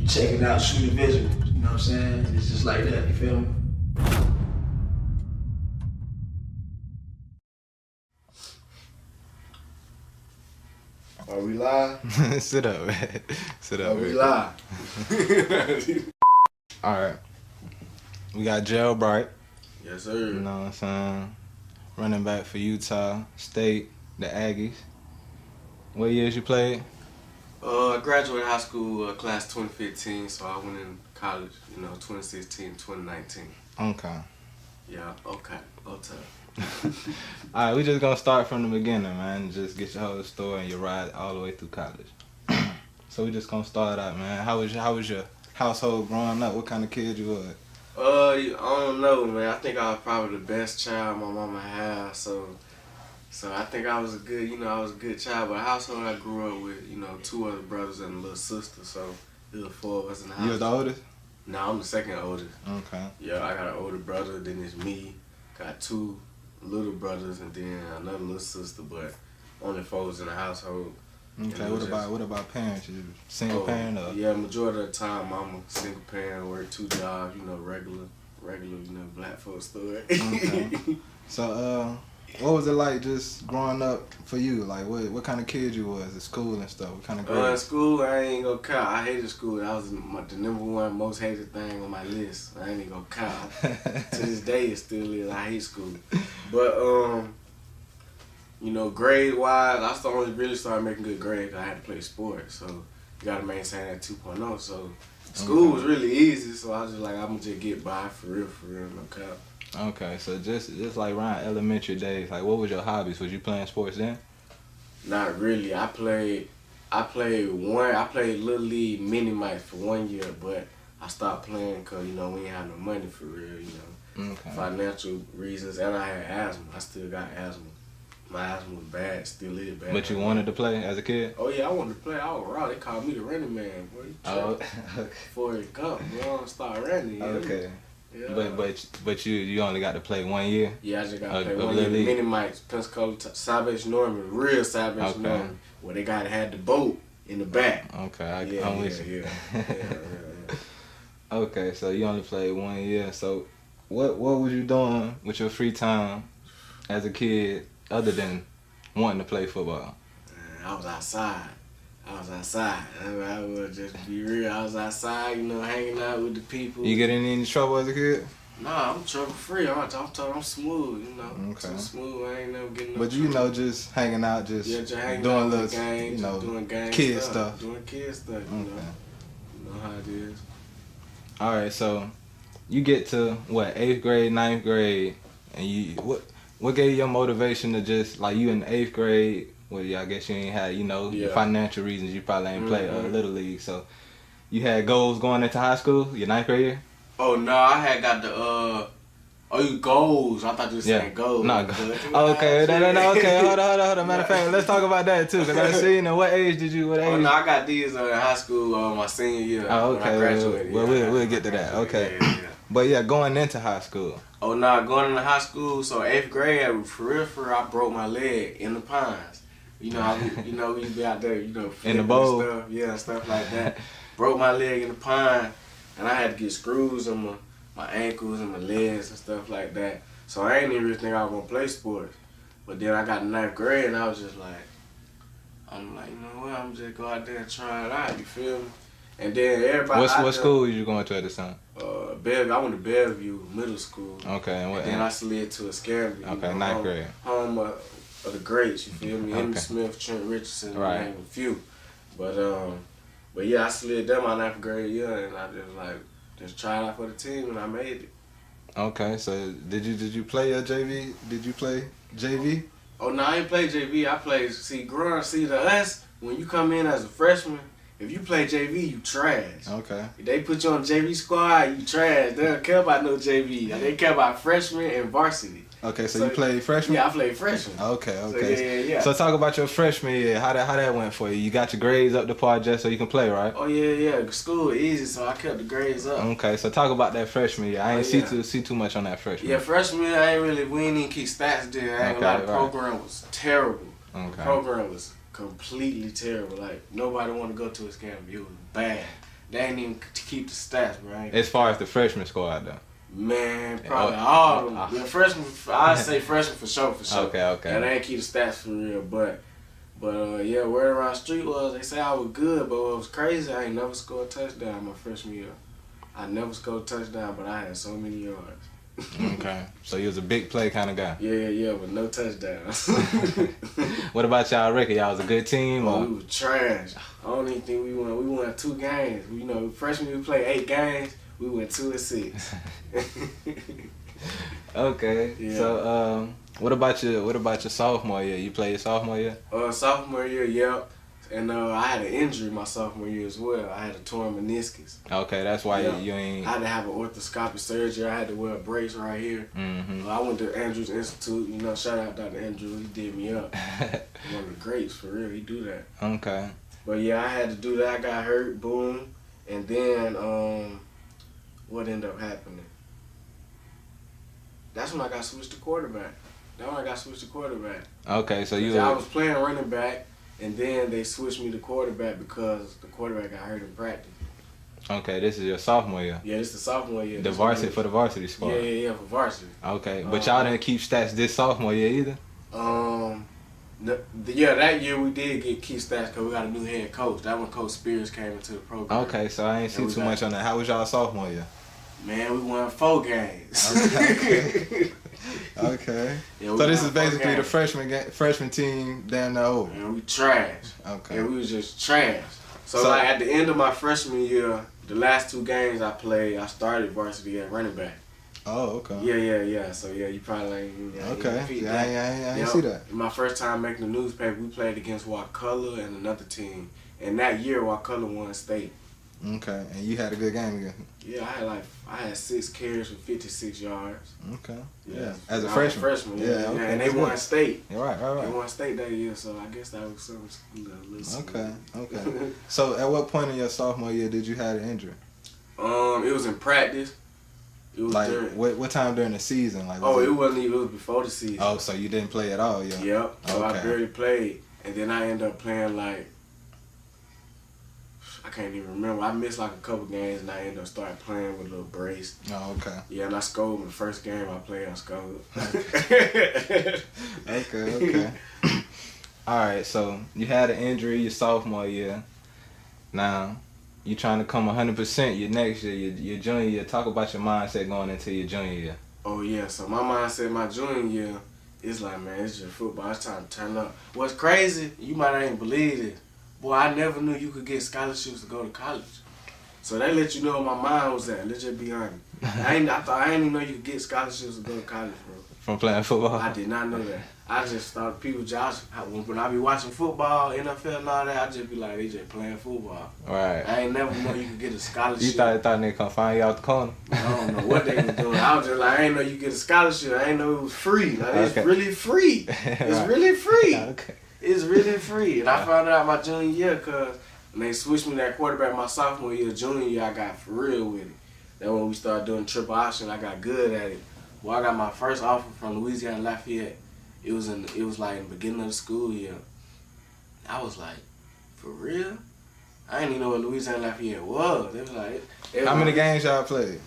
check it out, shoot a visual. You know what I'm saying? It's just like that. You feel me? Are we live? Sit up, man. Sit up. Are we live? Alright. We got Gerold Bright. Yes, sir. You know what I'm saying? Running back for Utah State, the Aggies. What years you played? I graduated high school class 2015, so I went in college, 2016, 2019. Okay. Yeah, okay. Alright, we just gonna start from the beginning, man. Just get your whole story and your ride all the way through college. So we just gonna start out, man. How was your household growing up? What kind of kid you was? I don't know, man. I think I was probably the best child my mama had, so I think I was a good, I was a good child. But the household I grew up with, 2 other brothers and a little sister, so there were 4 of us in the house. You was the oldest? No, I'm the second oldest. Okay. Yeah, I got an older brother, then it's me. Got 2 little brothers and then another little sister, but only 4 was in the household. Okay, what about parents? You single parent or? Yeah, majority of the time I'm a single parent, work 2 jobs, regular, black folk story. Okay. So, what was it like just growing up for you? Like, what kind of kid you was at school and stuff? What kind of grades? In school, I ain't gonna count. I hated school. That was the #1 most hated thing on my list. I ain't even gonna count. To this day, it still is. I hate school. But, grade-wise, I only really started making good grades 'cause I had to play sports. So, you gotta maintain that 2.0. So, school was really easy. So, I was just like, I'm gonna just get by for real, no cap. Okay, so just like around elementary days, like what was your hobbies? Was you playing sports then? Not really. I played Little League mini mites for 1 year, but I stopped playing because, we ain't have no money for real, Okay. Financial reasons, and I had asthma. I still got asthma. My asthma was bad, still is bad. But you wanted to play as a kid? Oh yeah, I wanted to play. I was raw. They called me the running man, boy. Oh, okay. Before it come, I don't start running. Okay. Yeah. But you only got to play 1 year? Yeah, I just got to play 1 year. Mini mites, Pensacola, Salvation Army, real Salvation Army, where they had the boat in the back. Okay, I'm with you. Yeah. Okay, so you only played 1 year. So what was you doing with your free time as a kid other than wanting to play football? I was outside. I would just be real. I was outside, hanging out with the people. You get in any trouble as a kid? Nah, I'm trouble free. I'm smooth, Okay. Too smooth. I ain't never getting no But trouble. just hanging out, just hanging doing out little, with games, doing gang kid stuff. Doing kid stuff, Okay. You know how it is. All right, so you get to what, 8th grade, 9th grade, and what gave you your motivation to just like you in 8th grade? Well, yeah, I guess you ain't had, financial reasons. You probably ain't played Little League, so you had goals going into high school, your 9th grade year? Oh no, I had got the you goals. I thought you were saying goals. No, okay, no, okay, hold on. Matter of fact, let's talk about that too, because I seen what age did you, Oh no, I got these in high school my senior year. Oh, okay. When I graduated. Well, we'll get to that. Okay. Yeah. But yeah, going into high school. Oh no, going into high school, so 8th grade, for real, I broke my leg in the pines. We used to be out there, in the flipping bowl. and stuff, yeah, stuff like that. Broke my leg in the pine, and I had to get screws on my ankles and my legs and stuff like that. So I ain't even really think I was gonna play sports. But then I got in 9th grade, and I was just like, you know what? I'm just go out there and try it out. You feel me? And then everybody. What school were you going to at the time? Bellevue. I went to Bellevue Middle School. Okay, and then I slid to Escambia. Okay, 9th grade. Home of the greats. You feel me? Henry Smith, Trent Richardson, right. name a few. But yeah, I slid down my 9th grade year, and I just tried out for the team, and I made it. Okay, so did you play your JV? Did you play JV? Oh no, I ain't play JV. I played to us, when you come in as a freshman, if you play JV, you trash. Okay. If they put you on JV squad, you trash. They don't care about no JV. They care about freshman and varsity. Okay, so you played freshman? Yeah, I played freshman. Okay. So, yeah. So talk about your freshman year. How that went for you? You got your grades up to par just so you can play, right? Oh yeah. School easy, so I kept the grades up. Okay, so talk about that freshman year. I ain't see too much on that freshman. Yeah, freshman year, we ain't even keep stats there. I ain't gonna lie, the program was terrible. Okay. The program was completely terrible. Like, nobody wanted to go to Escambia. It was bad. They ain't even to keep the stats, bro. As far as the freshman squad, though. Man, probably all of them. The freshmen, I'd say freshmen for sure. Okay. Yeah, they ain't keep the stats for real, but yeah, word around the street was they say I was good, but what was crazy, I ain't never scored a touchdown my freshman year. I never scored a touchdown, but I had so many yards. Okay, so you was a big play kind of guy. Yeah, with no touchdowns. What about y'all record? Y'all was a good team? Oh, or? we was trash. I don't even think we won. We won 2 games. You know, freshman we played 8 games. We went 2-6. Okay. Yeah. So, what about your sophomore year? You played your sophomore year? Sophomore year, yep. And I had an injury my sophomore year as well. I had a torn meniscus. Okay, that's why you ain't. I had to have an orthoscopic surgery. I had to wear a brace right here. Mm-hmm. I went to Andrews Institute. You know, shout out Dr. Andrews. He did me up. One of the greats, for real. He do that. Okay. But yeah, I had to do that. I got hurt. Boom. And then what ended up happening? That's when I got switched to quarterback. Okay, so I was playing running back. And then they switched me to quarterback because the quarterback got hurt in practice. Okay, this is your sophomore year. Yeah, this is the sophomore year. The varsity for the varsity squad. Yeah, for varsity. Okay, but y'all didn't keep stats this sophomore year either. That year we did get key stats because we got a new head coach. That when Coach Spears came into the program. Okay, so I ain't see too much on that. How was y'all sophomore year? Man, we won 4 games. Okay. Okay. Yeah, so this is basically the freshman team down there over. Man, we trash. Okay. And we was just trash. So like at the end of my freshman year, the last 2 games I played, I started varsity at running back. Oh, okay. Yeah. So yeah, you probably ain't. Okay. I ain't see that. My first time making the newspaper, we played against Wakulla and another team. And that year, Wakulla won state. Okay, and you had a good game again. Yeah, I had 6 carries for 56 yards. Okay. Yeah. As a freshman. Yeah. Okay. And they won state. Yeah, right. They won state that year, so I guess that was something a little Okay. So at what point in your sophomore year did you have an injury? It was in practice. It was like during, what time during the season? Like it wasn't even. It was before the season. Oh, so you didn't play at all, yeah? Yep. So okay. I barely played, and then I ended up playing like I can't even remember. I missed like a couple games, and I ended up starting playing with a little brace. Oh, okay. Yeah, and I scored in the first game I played. I scored. Okay. All right. So you had an injury your sophomore year. Now you trying to come 100% your next year, your junior year. Talk about your mindset going into your junior year. Oh yeah. So my mindset my junior year is like, man, it's just football. It's time to turn up. What's crazy? You might not even believe it. Boy, I never knew you could get scholarships to go to college. So they let you know where my mind was at. Let's just be honest. I didn't even know you could get scholarships to go to college, bro. From playing football? I did not know that. I just thought people just, when I be watching football, NFL and all that, I just be like, they just playing football. Right. I ain't never know you could get a scholarship. You thought they come find you out the corner? I don't know what they was doing. I was just like, I ain't know you get a scholarship. I ain't know it was free. Like, it's really free. It's really free. Okay. It's really free. And I found out my junior year because when they switched me that quarterback my sophomore year, junior year, I got for real with it. Then when we started doing triple option, I got good at it. Well, I got my first offer from Louisiana Lafayette. It was like in the beginning of the school year. I was like, for real? I didn't even know what Louisiana Lafayette was. They was like, how many games y'all played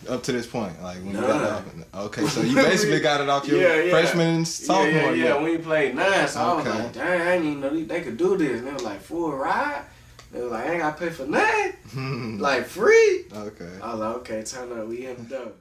up to this point? Like when you got it off? Okay, so you basically got it off your freshman and sophomore year. Yeah, when you played 9, so I was like, dang, I didn't even know they could do this. And they was like, full ride? They was like, I ain't got to pay for nothing. Like free? Okay. I was like, okay, turn up, we in the door.